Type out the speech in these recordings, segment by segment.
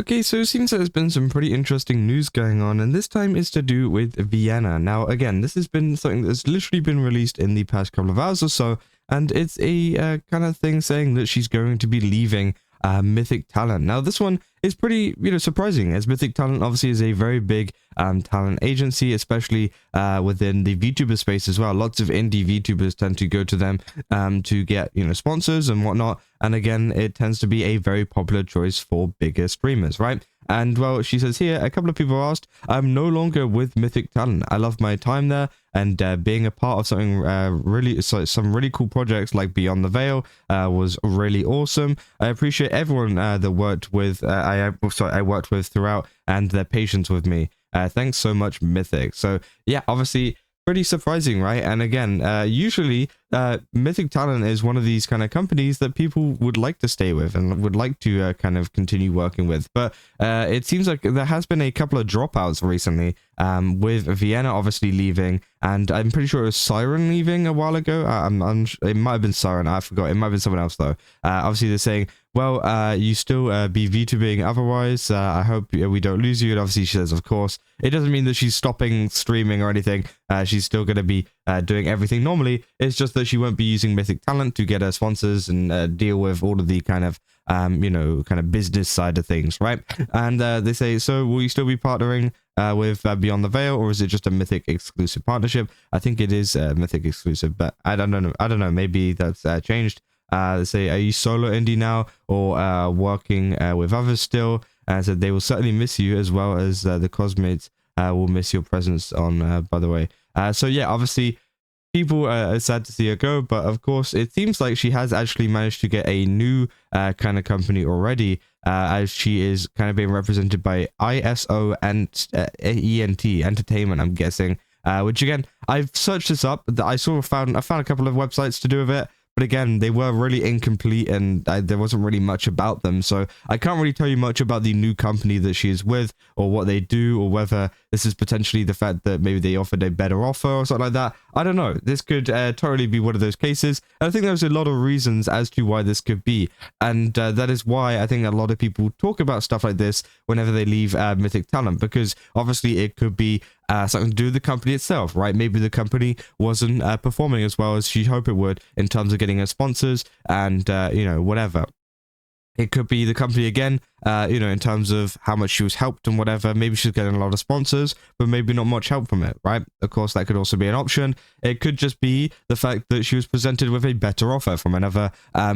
Okay, so it seems there's been some pretty interesting news going on, and this time is to do with Vienna. Now, again, this has been something that's literally been released in the past couple of hours or so, and it's a kind of thing saying that she's going to be leaving Mythic Talent. Now, this one is pretty, surprising, as Mythic Talent obviously is a very big talent agency, especially within the VTuber space as well. Lots of indie VTubers tend to go to them to get, sponsors and whatnot. And again, it tends to be a very popular choice for bigger streamers, right? And well, she says here, a couple of people asked, I'm no longer with Mythic Talent. I love my time there, and being a part of something some really cool projects like Beyond the Veil was really awesome. I appreciate everyone that worked with, I worked with throughout, and their patience with me. Thanks so much, Mythic. So yeah, obviously pretty surprising, right? And again, usually Mythic Talent is one of these kind of companies that people would like to stay with and would like to kind of continue working with. But it seems like there has been a couple of dropouts recently, with Vienna obviously leaving, and I'm pretty sure it was Siren leaving a while ago. It might have been Siren, I forgot. It might have been someone else though. Obviously they're saying, well, you still be VTubing otherwise. I hope we don't lose you. And obviously she says, of course. It doesn't mean that she's stopping streaming or anything. She's still going to be doing everything normally. It's just that she won't be using Mythic Talent to get her sponsors and deal with all of the kind of, kind of business side of things, right? And they say, so will you still be partnering with Beyond the Veil, or is it just a Mythic exclusive partnership? I think it is Mythic exclusive, but I don't know. I don't know. Maybe that's changed. They say, are you solo indie now, or working with others still? So they will certainly miss you, as well as the Cosmates will miss your presence on, by the way. So yeah, obviously people are sad to see her go, but of course it seems like she has actually managed to get a new kind of company already, as she is kind of being represented by ISO and ENT Entertainment, I'm guessing. Which again, I've searched this up. I found a couple of websites to do with it. But again, they were really incomplete, and there wasn't really much about them. So I can't really tell you much about the new company that she is with, or what they do, or whether this is potentially the fact that maybe they offered a better offer or something like that. I don't know. This could totally be one of those cases. And I think there's a lot of reasons as to why this could be. And that is why I think a lot of people talk about stuff like this whenever they leave Mythic Talent, because obviously it could be something to do with the company itself, right? Maybe the company wasn't performing as well as she hoped it would in terms of getting her sponsors and, whatever. It could be the company again, in terms of how much she was helped and whatever. Maybe she's getting a lot of sponsors, but maybe not much help from it, right? Of course, that could also be an option. It could just be the fact that she was presented with a better offer from another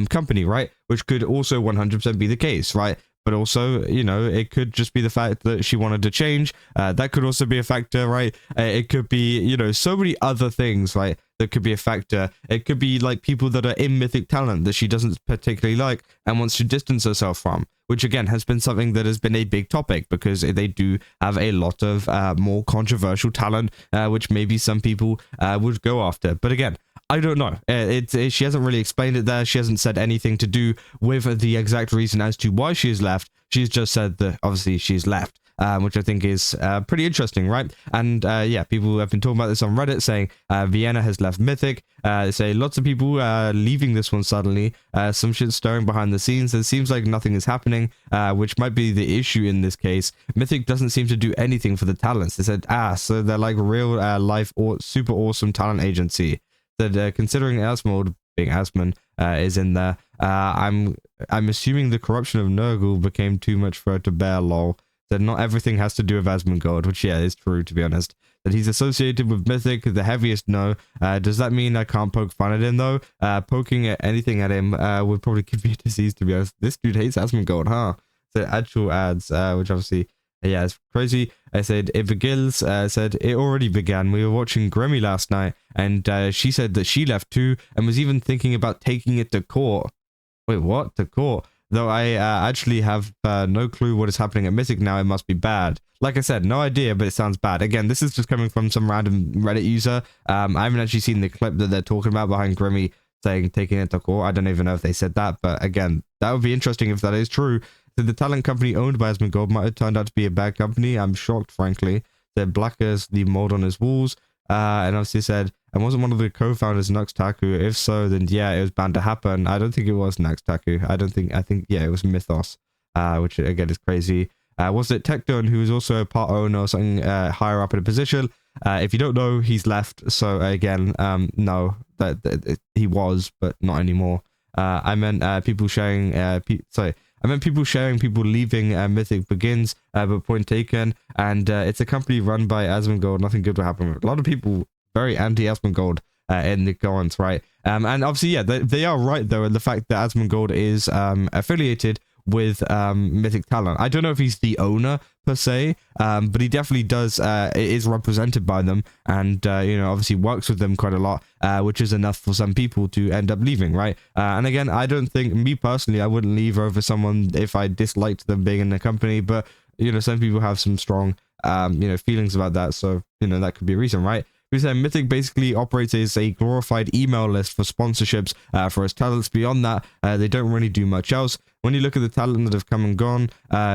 company, right? Which could also 100% be the case, right? But also, it could just be the fact that she wanted to change. That could also be a factor, right? It could be, so many other things, right? That could be a factor. It could be like people that are in Mythic Talent that she doesn't particularly like and wants to distance herself from, which again has been something that has been a big topic, because they do have a lot of more controversial talent, which maybe some people would go after. But again, I don't know. She hasn't really explained it there. She hasn't said anything to do with the exact reason as to why she has left. She's just said that obviously she's left, which I think is pretty interesting, right? And yeah, people have been talking about this on Reddit, saying Vienna has left Mythic. They say lots of people leaving this one suddenly. Some shit stirring behind the scenes. It seems like nothing is happening, which might be the issue in this case. Mythic doesn't seem to do anything for the talents. They said, so they're like real life or super awesome talent agency. That considering Asmode, being Asman, is in there, I'm assuming the corruption of Nurgle became too much for her to bear, lol. That not everything has to do with Asmongold, which yeah, is true, to be honest. That he's associated with Mythic, the heaviest, no. Does that mean I can't poke fun at him, though? Poking anything at him would probably give me a disease, to be honest. This dude hates Asmongold, huh? So actual ads, which obviously... Yeah, it's crazy. I said, it begins. Said, it already began. We were watching Grimmy last night, and she said that she left too, and was even thinking about taking it to court. Wait, what? To court? Though I actually have no clue what is happening at Mythic now. It must be bad. Like I said, no idea, but it sounds bad. Again, this is just coming from some random Reddit user. I haven't actually seen the clip that they're talking about behind Grimmy saying taking it to court. I don't even know if they said that, but again, that would be interesting if that is true. The talent company owned by Asmongold might have turned out to be a bad company. I'm shocked, frankly. They're black as the mold on his walls. And obviously said, and wasn't one of the co-founders Nuxtaku? If so, then yeah, it was bound to happen. I don't think it was Nuxtaku. I think, yeah, it was Mythos. which again is crazy. Was it Tekton, who is also a part owner or something higher up in a position? If you don't know, he's left. So again, no, that he was, but not anymore. I meant people sharing. I meant people sharing, people leaving Mythic Begins, but point taken. And it's a company run by Asmongold. Nothing good will happen. A lot of people very anti-Asmongold in the comments, right? And obviously, yeah, they are right, though, in the fact that Asmongold is affiliated with Mythic Talent. I don't know if he's the owner per se, but he definitely does is represented by them, and you know, obviously works with them quite a lot, which is enough for some people to end up leaving, right? And again, I don't think, me personally, I wouldn't leave over someone if I disliked them being in the company, but you know, some people have some strong you know, feelings about that, so you know, that could be a reason, right? We say Mythic basically operates as a glorified email list for sponsorships for its talents. Beyond that, they don't really do much else. When you look at the talent that have come and gone,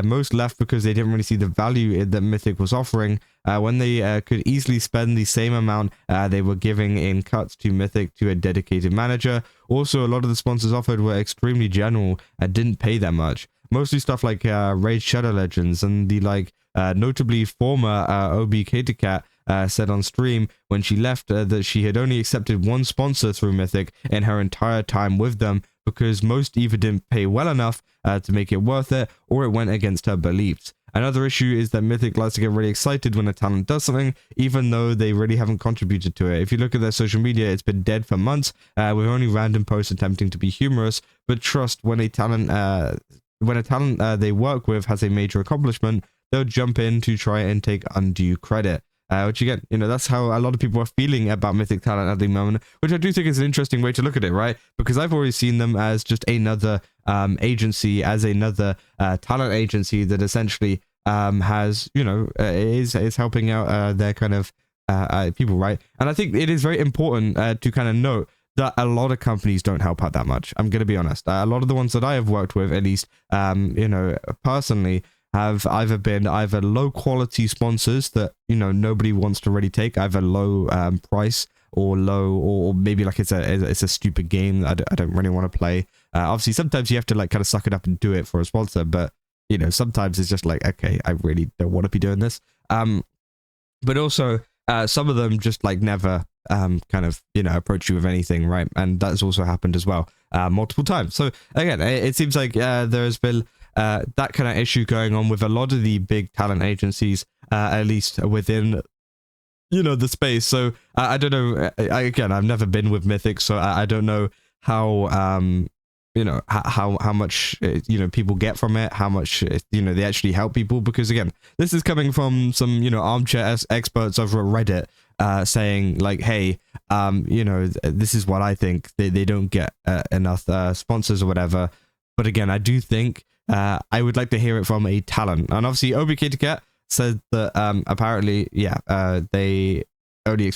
most left because they didn't really see the value that Mythic was offering. When they could easily spend the same amount they were giving in cuts to Mythic to a dedicated manager. Also, a lot of the sponsors offered were extremely general and didn't pay that much. Mostly stuff like Raid Shadow Legends and the notably former OB Cat said on stream when she left that she had only accepted one sponsor through Mythic in her entire time with them because most either didn't pay well enough to make it worth it, or it went against her beliefs. Another issue is that Mythic likes to get really excited when a talent does something, even though they really haven't contributed to it. If you look at their social media, it's been dead for months, with only random posts attempting to be humorous. But trust, when a talent they work with has a major accomplishment, they'll jump in to try and take undue credit. Which again, you know, that's how a lot of people are feeling about Mythic Talent at the moment, which I do think is an interesting way to look at it, right? Because I've always seen them as just another agency, as another talent agency that essentially has, you know, is helping out their kind of people, right? And I think it is very important to kind of note that a lot of companies don't help out that much. I'm going to be honest. A lot of the ones that I have worked with, at least, you know, personally, have either been low quality sponsors that, you know, nobody wants to really take, either low price or low, or maybe like it's a stupid game that I don't really want to play. Obviously, sometimes you have to like kind of suck it up and do it for a sponsor, but you know, sometimes it's just like, okay, I really don't want to be doing this. But also some of them just like never kind of, you know, approach you with anything, right? And that's also happened as well multiple times. So again, it seems like there's been that kind of issue going on with a lot of the big talent agencies, at least within, you know, the space. So I don't know. Again, I've never been with Mythic, so I don't know how you know, how much you know, people get from it, how much you know, they actually help people. Because again, this is coming from some, you know, armchair experts over at Reddit saying like, hey, you know, this is what I think. They don't get enough sponsors or whatever. But again, I do think I would like to hear it from a talent. And obviously, OBKTCat said that apparently, yeah, they only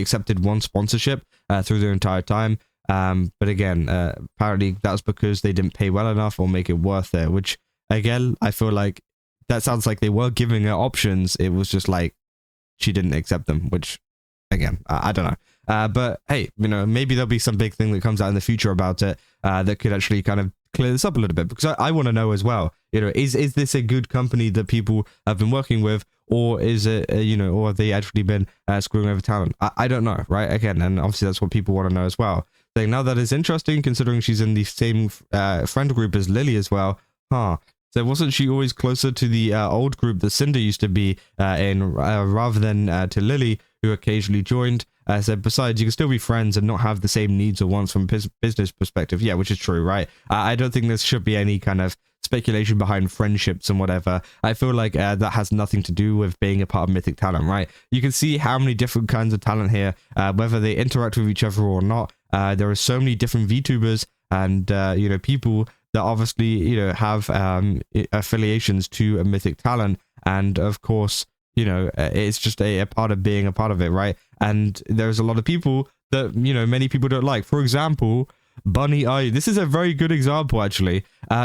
accepted one sponsorship through their entire time. But again, apparently that's because they didn't pay well enough or make it worth it. Which again, I feel like that sounds like they were giving her options. It was just like she didn't accept them. Which again, I don't know. But hey, you know, maybe there'll be some big thing that comes out in the future about it that could actually kind of clear this up a little bit, because I want to know as well, you know, is this a good company that people have been working with, or is it you know, or have they actually been screwing over talent? I don't know, right? Again, and obviously that's what people want to know as well. So now that is interesting, considering she's in the same friend group as Lily as well. So wasn't she always closer to the old group that Cinder used to be in, rather than to Lily, who occasionally joined? So besides, you can still be friends and not have the same needs or wants from a business perspective. Yeah, which is true, right? I don't think there should be any kind of speculation behind friendships and whatever. I feel like that has nothing to do with being a part of Mythic Talent, right? You can see how many different kinds of talent here, whether they interact with each other or not. There are so many different VTubers and, you know, people that obviously, you know, have affiliations to a Mythic Talent. And of course, you know, it's just a part of being a part of it, right? And there's a lot of people that, you know, many people don't like. For example, Bunny Ayu. This is a very good example, actually.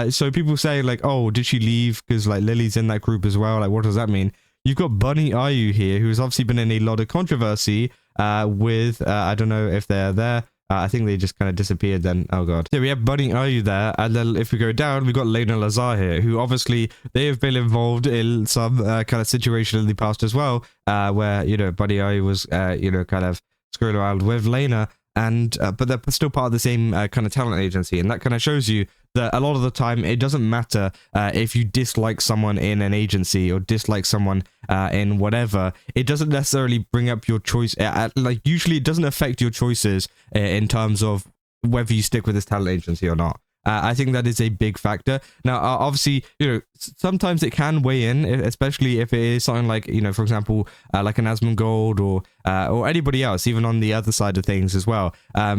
So people say like, oh, did she leave because like Lily's in that group as well? Like, what does that mean? You've got Bunny Ayu here, who's obviously been in a lot of controversy with, I don't know if they're there. I think they just kind of disappeared then. Oh god. So we have Bunny Ayu there, and then if we go down, we've got Lena Lazar here, who obviously they have been involved in some kind of situation in the past as well, where, you know, Bunny Ayu was, you know, kind of screwing around with Lena, and but they're still part of the same kind of talent agency, and that kind of shows you that a lot of the time it doesn't matter if you dislike someone in an agency or dislike someone in whatever. It doesn't necessarily bring up your choice. Like usually it doesn't affect your choices in terms of whether you stick with this talent agency or not. I think that is a big factor. Now, obviously, you know, sometimes it can weigh in, especially if it is something like, you know, for example, like an Asmongold or anybody else, even on the other side of things as well.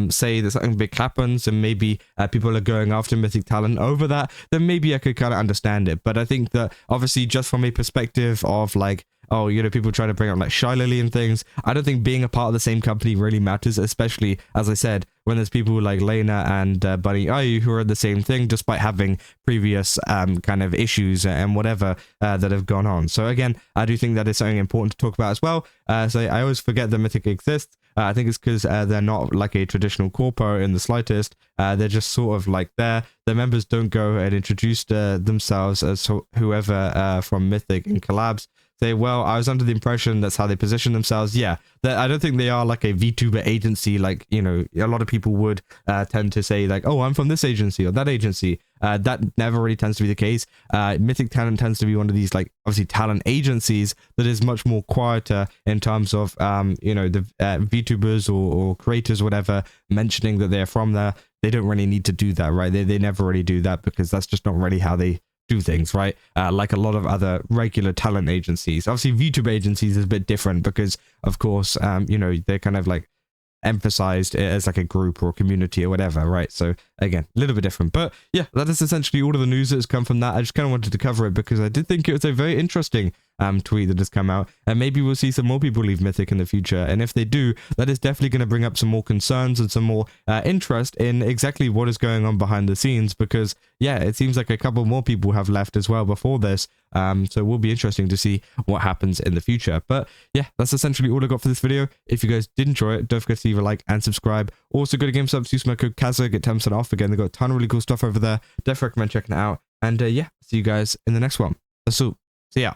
Say there's something big happens and maybe people are going after Mythic Talent over that, then maybe I could kind of understand it. But I think that obviously just from a perspective of like, oh, you know, people trying to bring up like Shy Lily and things, I don't think being a part of the same company really matters, especially, as I said, when there's people like Lena and Bunny Ayu who are the same thing, despite having previous kind of issues and whatever that have gone on. So again, I do think that is something important to talk about as well. So I always forget that Mythic exists. I think it's because they're not like a traditional corpo in the slightest. They're just sort of like there. Their members don't go and introduce themselves as whoever from Mythic in collabs. Say, well, I was under the impression that's how they position themselves. Yeah, I don't think they are like a VTuber agency, like, you know, a lot of people would tend to say like, oh, I'm from this agency or that agency. That never really tends to be the case. Mythic Talent tends to be one of these, like, obviously talent agencies that is much more quieter in terms of, you know, the VTubers or creators or whatever mentioning that they're from there. They don't really need to do that, right? They never really do that because that's just not really how they do things, right? Like a lot of other regular talent agencies. Obviously, VTuber agencies is a bit different because, of course, you know, they're kind of like emphasized as like a group or a community or whatever, right? So again, a little bit different, but yeah, that is essentially all of the news that has come from that. I just kind of wanted to cover it because I did think it was a very interesting tweet that has come out, and maybe we'll see some more people leave Mythic in the future, and if they do, that is definitely going to bring up some more concerns and some more interest in exactly what is going on behind the scenes, because yeah, it seems like a couple more people have left as well before this, so it will be interesting to see what happens in the future. But yeah, that's essentially all I got for this video. If you guys did enjoy it, don't forget to leave a like and subscribe. Also, go to GameStop, use my code Kazza, get 10% off. Again, they've got a ton of really cool stuff over there. Definitely recommend checking it out, and yeah, see you guys in the next one. That's all. See ya.